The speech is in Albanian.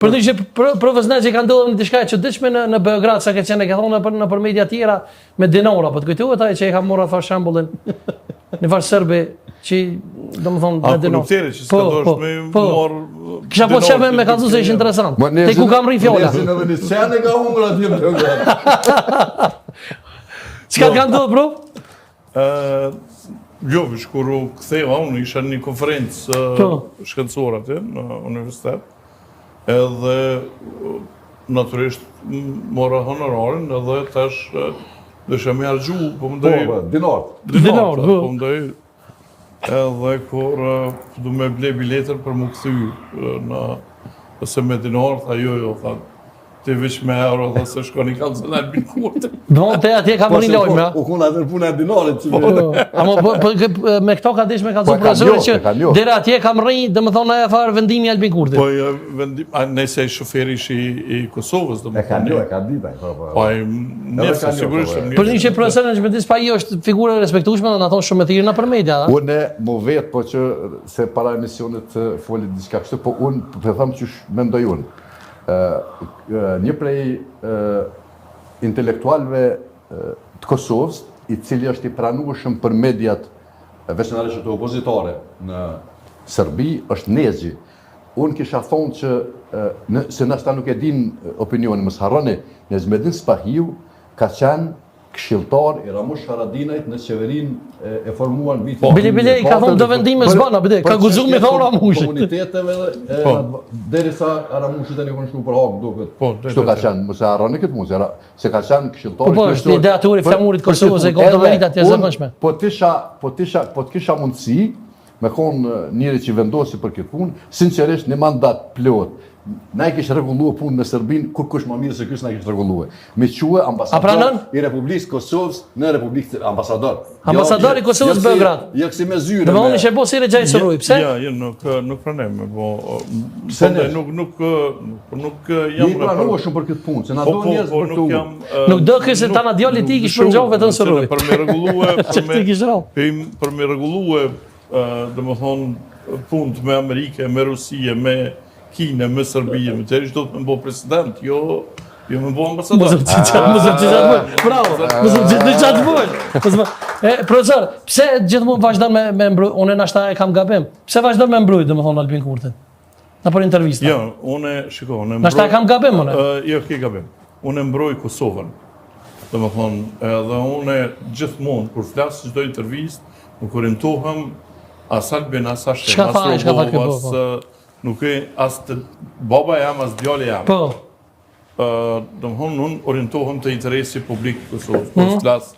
Për të që profesor që ka ndodhur diçka e çuditshme në Beograd, sa ke qenë ke thonë në media tjera me dinora, po të kujtohet ai që e ka marrë fa shembullin në var serbi që domethënë me dinora. Po. Kisha po çfarë me kallëzu se ishte interesant. Te ku kam rri fjola. Ne në Nisane ka humbur aty në Beograd. Çka ka ndodhur, bro? Jo, kur u ktheva unë isha në një konferencë shkencore aty në universitet. Edhe natyrisht mora honorarin edhe tash dësha me harxhu, po më doj dinar, po më doj edhe kur du me ble biletën për më kthy në ose me dinar, tha jo, tha ti veç me euro dhe se shkoni kanë në Albin Kurti. Do te atje ka mëni lojmë, U kon atë puna e dinarit. Ama me këto ka dish me kallëzu profesorët që deri atje kam rri, domethënë ajo fare vendimi i Albin Kurtit. Po vendim, nëse shoferi ishi i Kosovës, domethënë. E ka ditë ai, po. Po nëse sigurisht. Për një që profesorën që mendis pa i është figurë e respektueshme dhe na thon shumë të thirrë nëpër media, a? Unë mo vet po që se para emisionit foli diçka kështu, po unë po them që mendoj unë. Një prej intelektualëve të Kosovës, i cili është i pranueshëm për mediat veçanërisht të opozitare në Serbi, është Nezhi. Unë kisha thonë që se nashta nuk e din opinionin, mos harroni, Nezmedin Spahiu ka qenë këshilltar i Ramush Haradinajt në qeverinë e formuar në vitin. Bile i ka thonë do vendime s'bana, ka guxuar me thonë Ramushit. Komuniteteve derisa Ramushit tani kanë shkuar për hak duket. Kështu ka qenë, mos e harroni këtë mund, se ka qenë këshilltar. Po, është ide aty flamurit Kosovës e kontoverit atje zakonshme. Po të kisha mundësi me kon njëri që vendosi për këtë punë, sinqerisht në mandat plot. Na i kishë rregulluar punën me Serbinë, kur kush më mirë se ky na kishë rregulluar. Me quhe ambasador i Republikës Kosovës në Republikën ambasador. Ambasador i Kosovës Beograd. Jo si me zyre. Domthonë ishte bosi Rexhaj Sorruj. Pse? Jo, nuk pranojmë, po nuk jam në pranueshëm për këtë punë, se na do njerëz për këtu. Nuk do ky se tana djali ti kish përngjall vetëm Sorruj. Për me rregulluar, për me rregulluar, domethënë punë me Amerikë, me Rusi, me Kinë, me Serbi, me tjerë do të më bëj president, jo më bëj ambasador. Bravo, profesor, pse gjithmonë vazhdon me mbrojtje? Unë nashta e kam gabim. Pse vazhdon me mbrojtje, domethënë Albin Kurtin? Na për intervista. Jo, unë shikoj, nashta e kam gabim unë. Jo, ke gabim. Unë mbroj Kosovën. Domethënë, edhe unë gjithmonë kur flas çdo intervistë, nuk orientohem as Albin as Shqiptar. Nuk e as të baba jam, as djali jam. Po. Domthonë, unë orientohem të interesi publik të Kosovës.